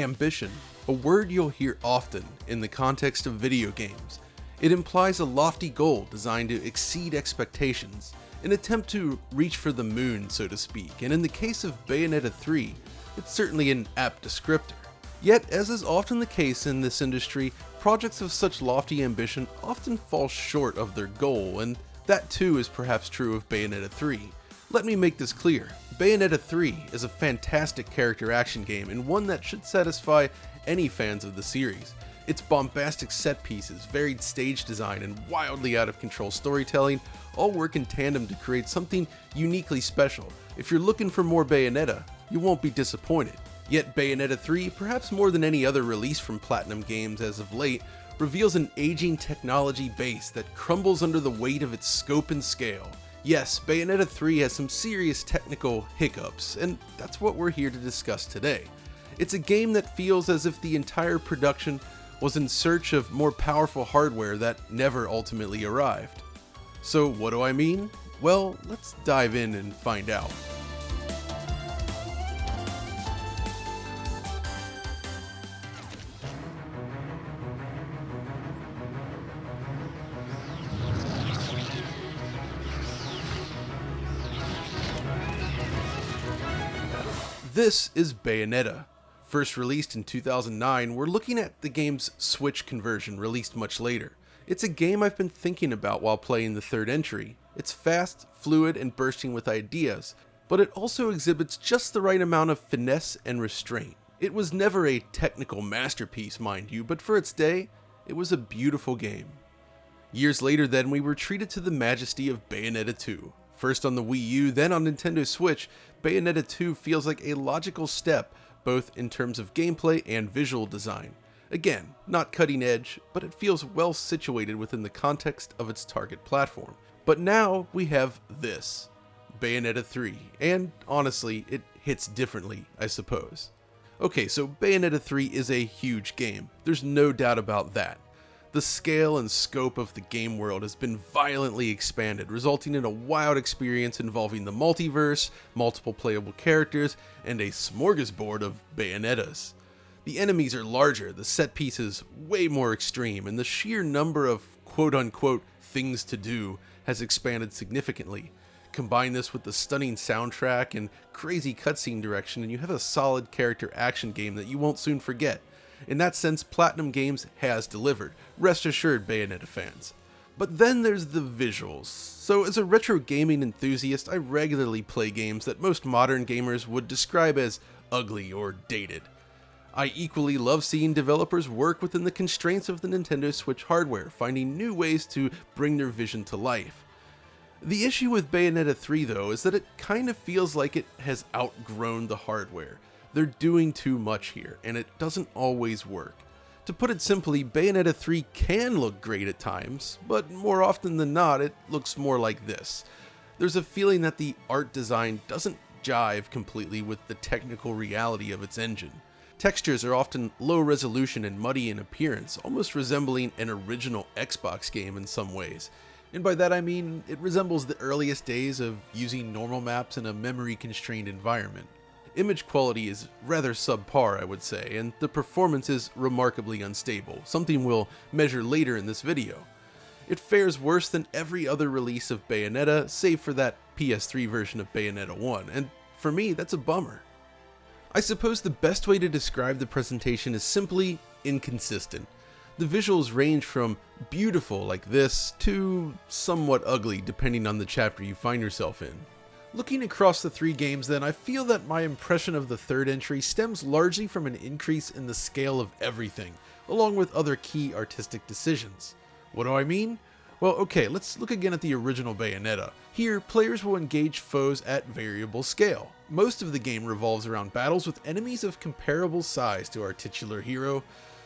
Ambition, a word you'll hear often in the context of video games. It implies a lofty goal designed to exceed expectations, an attempt to reach for the moon, so to speak, and in the case of Bayonetta 3, it's certainly an apt descriptor. Yet, as is often the case in this industry, projects of such lofty ambition often fall short of their goal, and that too is perhaps true of Bayonetta 3. Let me make this clear. Bayonetta 3 is a fantastic character action game and one that should satisfy any fans of the series. Its bombastic set pieces, varied stage design, and wildly out of control storytelling all work in tandem to create something uniquely special. If you're looking for more Bayonetta, you won't be disappointed. Yet Bayonetta 3, perhaps more than any other release from Platinum Games as of late, reveals an aging technology base that crumbles under the weight of its scope and scale. Yes, Bayonetta 3 has some serious technical hiccups, and that's what we're here to discuss today. It's a game that feels as if the entire production was in search of more powerful hardware that never ultimately arrived. So what do I mean? Well, let's dive in and find out. This is Bayonetta. First released in 2009, we're looking at the game's Switch conversion released much later. It's a game I've been thinking about while playing the third entry. It's fast, fluid, and bursting with ideas, but it also exhibits just the right amount of finesse and restraint. It was never a technical masterpiece, mind you, but for its day, it was a beautiful game. Years later then, we were treated to the majesty of Bayonetta 2. First on the Wii U, then on Nintendo Switch, Bayonetta 2 feels like a logical step, both in terms of gameplay and visual design. Again, not cutting edge, but it feels well situated within the context of its target platform. But now we have this, Bayonetta 3, and honestly, it hits differently, I suppose. Okay, so Bayonetta 3 is a huge game, there's no doubt about that. The scale and scope of the game world has been violently expanded, resulting in a wild experience involving the multiverse, multiple playable characters, and a smorgasbord of Bayonettas. The enemies are larger, the set pieces way more extreme, and the sheer number of quote-unquote things to do has expanded significantly. Combine this with the stunning soundtrack and crazy cutscene direction, and you have a solid character action game that you won't soon forget. In that sense, Platinum Games has delivered, rest assured Bayonetta fans. But then there's the visuals. So as a retro gaming enthusiast, I regularly play games that most modern gamers would describe as ugly or dated. I equally love seeing developers work within the constraints of the Nintendo Switch hardware, finding new ways to bring their vision to life. The issue with Bayonetta 3 though is that it kind of feels like it has outgrown the hardware. They're doing too much here, and it doesn't always work. To put it simply, Bayonetta 3 can look great at times, but more often than not, it looks more like this. There's a feeling that the art design doesn't jive completely with the technical reality of its engine. Textures are often low resolution and muddy in appearance, almost resembling an original Xbox game in some ways. And by that I mean, it resembles the earliest days of using normal maps in a memory-constrained environment. Image quality is rather subpar, I would say, and the performance is remarkably unstable, something we'll measure later in this video. It fares worse than every other release of Bayonetta, save for that PS3 version of Bayonetta 1, and for me, that's a bummer. I suppose the best way to describe the presentation is simply inconsistent. The visuals range from beautiful like this to somewhat ugly depending on the chapter you find yourself in. Looking across the three games then, I feel that my impression of the third entry stems largely from an increase in the scale of everything, along with other key artistic decisions. What do I mean? Well, okay, let's look again at the original Bayonetta. Here, players will engage foes at variable scale. Most of the game revolves around battles with enemies of comparable size to our titular hero.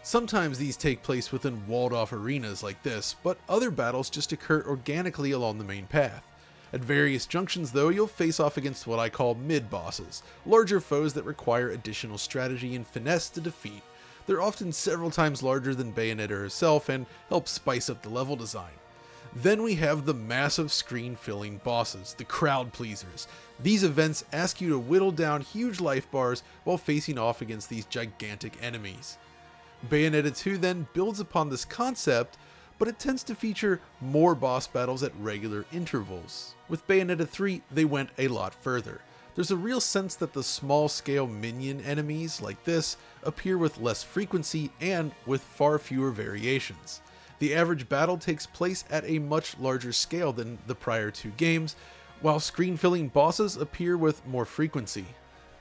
Sometimes these take place within walled-off arenas like this, but other battles just occur organically along the main path. At various junctions though, you'll face off against what I call mid-bosses, larger foes that require additional strategy and finesse to defeat. They're often several times larger than Bayonetta herself and help spice up the level design. Then we have the massive screen-filling bosses, the crowd pleasers. These events ask you to whittle down huge life bars while facing off against these gigantic enemies. Bayonetta 2 then builds upon this concept, but it tends to feature more boss battles at regular intervals. With Bayonetta 3, they went a lot further. There's a real sense that the small-scale minion enemies like this appear with less frequency and with far fewer variations. The average battle takes place at a much larger scale than the prior two games, while screen-filling bosses appear with more frequency.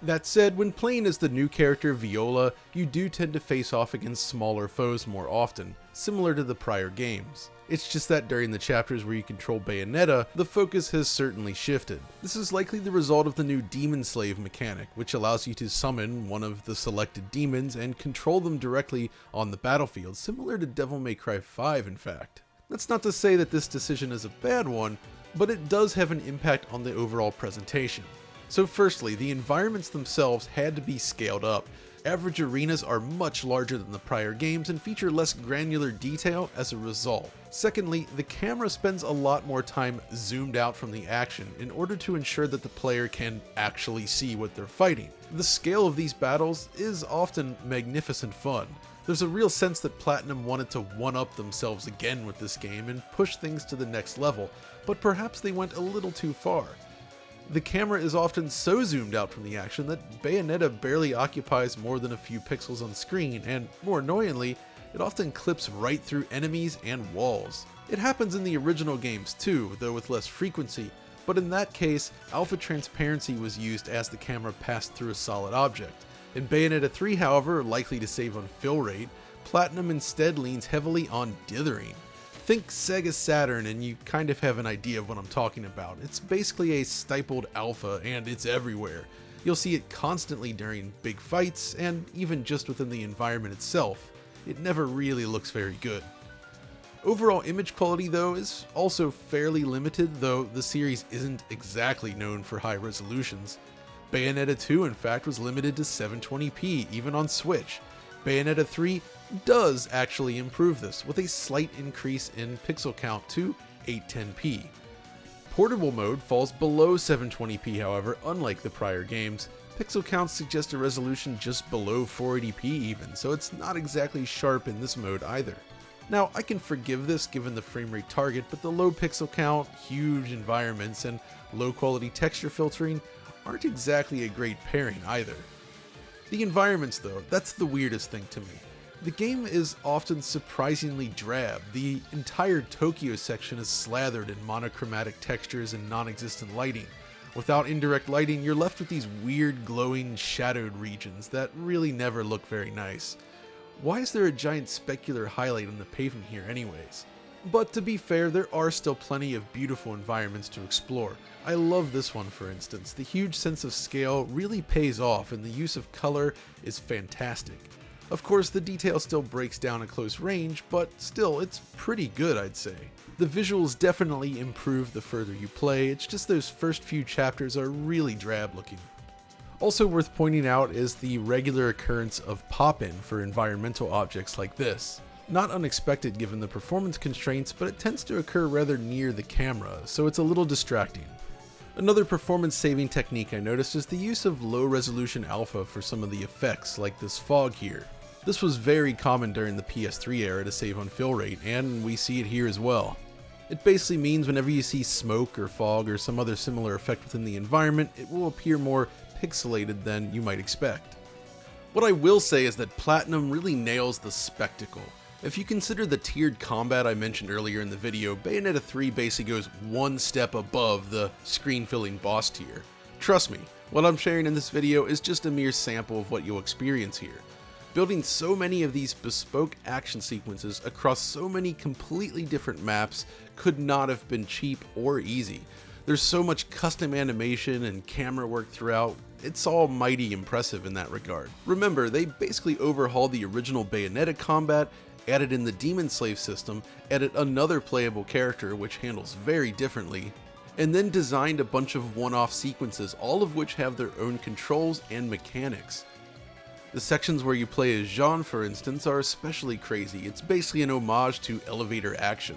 That said, when playing as the new character Viola, you do tend to face off against smaller foes more often, similar to the prior games. It's just that during the chapters where you control Bayonetta, the focus has certainly shifted. This is likely the result of the new Demon Slave mechanic, which allows you to summon one of the selected demons and control them directly on the battlefield, similar to Devil May Cry 5 in fact. That's not to say that this decision is a bad one, but it does have an impact on the overall presentation. So firstly, the environments themselves had to be scaled up. Average arenas are much larger than the prior games and feature less granular detail as a result. Secondly, the camera spends a lot more time zoomed out from the action in order to ensure that the player can actually see what they're fighting. The scale of these battles is often magnificent fun. There's a real sense that Platinum wanted to one-up themselves again with this game and push things to the next level, but perhaps they went a little too far. The camera is often so zoomed out from the action that Bayonetta barely occupies more than a few pixels on screen, and more annoyingly, it often clips right through enemies and walls. It happens in the original games too, though with less frequency, but in that case, alpha transparency was used as the camera passed through a solid object. In Bayonetta 3, however, likely to save on fill rate, Platinum instead leans heavily on dithering. Think Sega Saturn and you kind of have an idea of what I'm talking about. It's basically a stippled alpha and it's everywhere. You'll see it constantly during big fights and even just within the environment itself. It never really looks very good. Overall image quality though is also fairly limited, though the series isn't exactly known for high resolutions. Bayonetta 2 in fact was limited to 720p even on Switch. Bayonetta 3 does actually improve this, with a slight increase in pixel count to 810p. Portable mode falls below 720p however, unlike the prior games. Pixel counts suggest a resolution just below 480p even, so it's not exactly sharp in this mode either. Now, I can forgive this given the frame rate target, but the low pixel count, huge environments, and low quality texture filtering aren't exactly a great pairing either. The environments though, that's the weirdest thing to me. The game is often surprisingly drab. The entire Tokyo section is slathered in monochromatic textures and non-existent lighting. Without indirect lighting, you're left with these weird glowing shadowed regions that really never look very nice. Why is there a giant specular highlight on the pavement here anyways? But to be fair, there are still plenty of beautiful environments to explore. I love this one for instance. The huge sense of scale really pays off and the use of color is fantastic. Of course, the detail still breaks down at close range, but still, it's pretty good I'd say. The visuals definitely improve the further you play, it's just those first few chapters are really drab looking. Also worth pointing out is the regular occurrence of pop-in for environmental objects like this. Not unexpected given the performance constraints, but it tends to occur rather near the camera, so it's a little distracting. Another performance saving technique I noticed is the use of low resolution alpha for some of the effects, like this fog here. This was very common during the PS3 era to save on fill rate, and we see it here as well. It basically means whenever you see smoke or fog or some other similar effect within the environment, it will appear more pixelated than you might expect. What I will say is that Platinum really nails the spectacle. If you consider the tiered combat I mentioned earlier in the video, Bayonetta 3 basically goes one step above the screen-filling boss tier. Trust me, what I'm sharing in this video is just a mere sample of what you'll experience here. Building so many of these bespoke action sequences across so many completely different maps could not have been cheap or easy. There's so much custom animation and camera work throughout, it's all mighty impressive in that regard. Remember, they basically overhauled the original Bayonetta combat, added in the Demon Slave system, added another playable character which handles very differently, and then designed a bunch of one-off sequences, all of which have their own controls and mechanics. The sections where you play as Jean, for instance, are especially crazy. It's basically an homage to elevator action.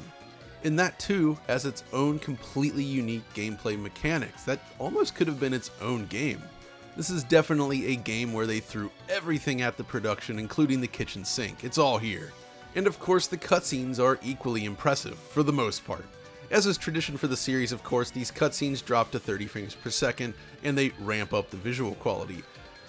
And that too has its own completely unique gameplay mechanics that almost could have been its own game. This is definitely a game where they threw everything at the production, including the kitchen sink. It's all here. And of course, the cutscenes are equally impressive, for the most part. As is tradition for the series, of course, these cutscenes drop to 30 frames per second, and they ramp up the visual quality.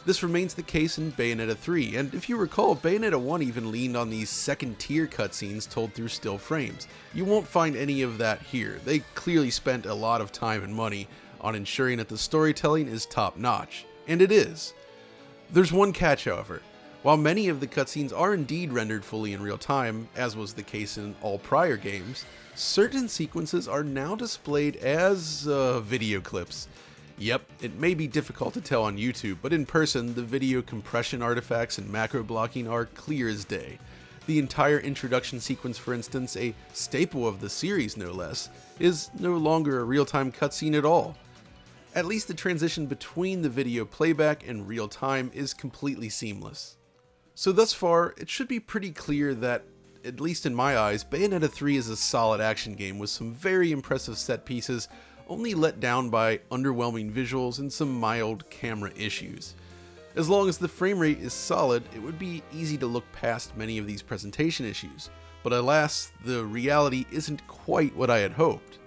This remains the case in Bayonetta 3, and if you recall, Bayonetta 1 even leaned on these second-tier cutscenes told through still frames. You won't find any of that here. They clearly spent a lot of time and money on ensuring that the storytelling is top-notch, and it is. There's one catch, however. While many of the cutscenes are indeed rendered fully in real time, as was the case in all prior games, certain sequences are now displayed as video clips. Yep, it may be difficult to tell on YouTube, but in person, the video compression artifacts and macro blocking are clear as day. The entire introduction sequence, for instance, a staple of the series no less, is no longer a real-time cutscene at all. At least the transition between the video playback and real time is completely seamless. So thus far, it should be pretty clear that, at least in my eyes, Bayonetta 3 is a solid action game with some very impressive set pieces, only let down by underwhelming visuals and some mild camera issues. As long as the frame rate is solid, it would be easy to look past many of these presentation issues, but alas, the reality isn't quite what I had hoped.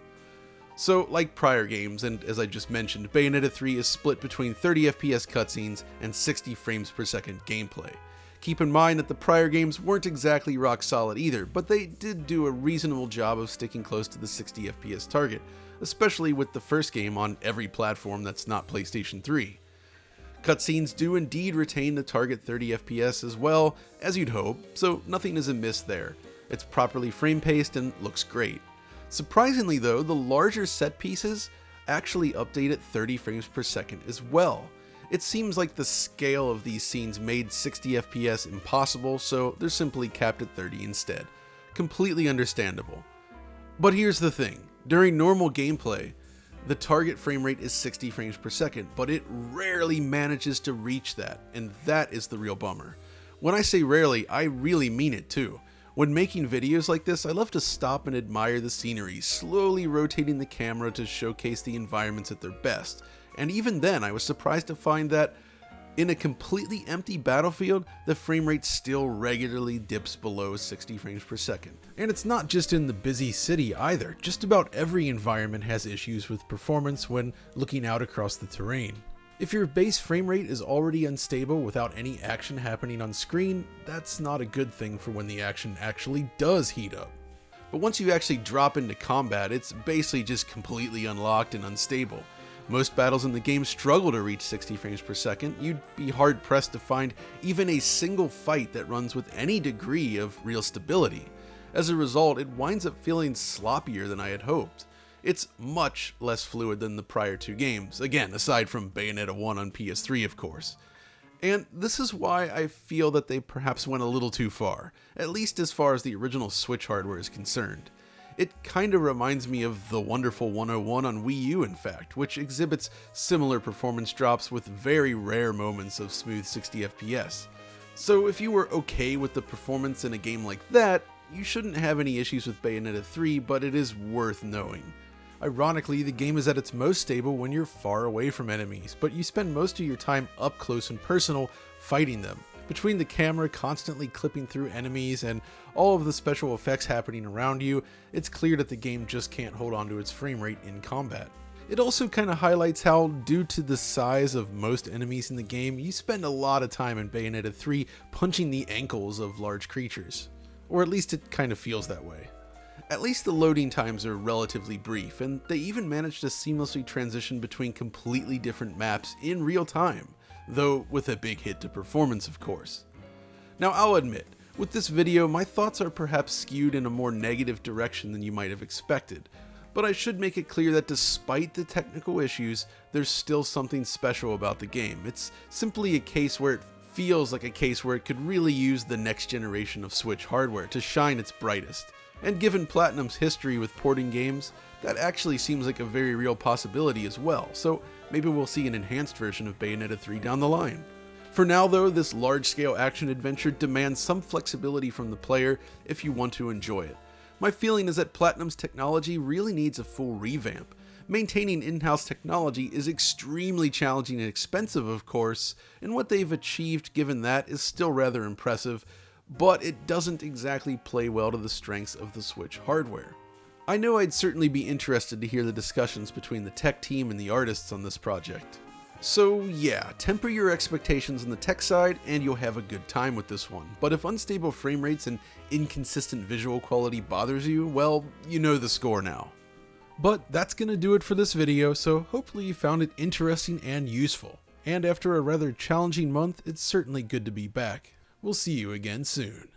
So, like prior games, and as I just mentioned, Bayonetta 3 is split between 30 FPS cutscenes and 60 frames per second gameplay. Keep in mind that the prior games weren't exactly rock solid either, but they did do a reasonable job of sticking close to the 60 FPS target, especially with the first game on every platform that's not PlayStation 3. Cutscenes do indeed retain the target 30 FPS as well, as you'd hope, so nothing is amiss there. It's properly frame-paced and looks great. Surprisingly though, the larger set pieces actually update at 30 frames per second as well. It seems like the scale of these scenes made 60 FPS impossible, so they're simply capped at 30 instead. Completely understandable. But here's the thing, during normal gameplay, the target frame rate is 60 frames per second, but it rarely manages to reach that, and that is the real bummer. When I say rarely, I really mean it too. When making videos like this, I love to stop and admire the scenery, slowly rotating the camera to showcase the environments at their best. And even then, I was surprised to find that in a completely empty battlefield, the frame rate still regularly dips below 60 frames per second. And it's not just in the busy city either. Just about every environment has issues with performance when looking out across the terrain. If your base frame rate is already unstable without any action happening on screen, that's not a good thing for when the action actually does heat up. But once you actually drop into combat, it's basically just completely unlocked and unstable. Most battles in the game struggle to reach 60 frames per second. You'd be hard pressed to find even a single fight that runs with any degree of real stability. As a result, it winds up feeling sloppier than I had hoped. It's much less fluid than the prior two games, again, aside from Bayonetta 1 on PS3 of course. And this is why I feel that they perhaps went a little too far, at least as far as the original Switch hardware is concerned. It kinda reminds me of the wonderful 101 on Wii U in fact, which exhibits similar performance drops with very rare moments of smooth 60 FPS. So if you were okay with the performance in a game like that, you shouldn't have any issues with Bayonetta 3, but it is worth knowing. Ironically, the game is at its most stable when you're far away from enemies, but you spend most of your time up close and personal fighting them. Between the camera constantly clipping through enemies and all of the special effects happening around you, it's clear that the game just can't hold on to its frame rate in combat. It also kind of highlights how, due to the size of most enemies in the game, you spend a lot of time in Bayonetta 3 punching the ankles of large creatures. Or at least it kind of feels that way. At least the loading times are relatively brief, and they even manage to seamlessly transition between completely different maps in real time, though with a big hit to performance of course. Now I'll admit, with this video my thoughts are perhaps skewed in a more negative direction than you might have expected, but I should make it clear that despite the technical issues, there's still something special about the game. It's simply a case where it feels like a case where it could really use the next generation of Switch hardware to shine its brightest. And given Platinum's history with porting games, that actually seems like a very real possibility as well, so maybe we'll see an enhanced version of Bayonetta 3 down the line. For now though, this large-scale action adventure demands some flexibility from the player if you want to enjoy it. My feeling is that Platinum's technology really needs a full revamp. Maintaining in-house technology is extremely challenging and expensive, of course, and what they've achieved given that is still rather impressive, but it doesn't exactly play well to the strengths of the Switch hardware. I know I'd certainly be interested to hear the discussions between the tech team and the artists on this project. So yeah, temper your expectations on the tech side and you'll have a good time with this one. But if unstable frame rates and inconsistent visual quality bothers you, well, you know the score now. But that's gonna do it for this video, so hopefully you found it interesting and useful. And after a rather challenging month, it's certainly good to be back. We'll see you again soon.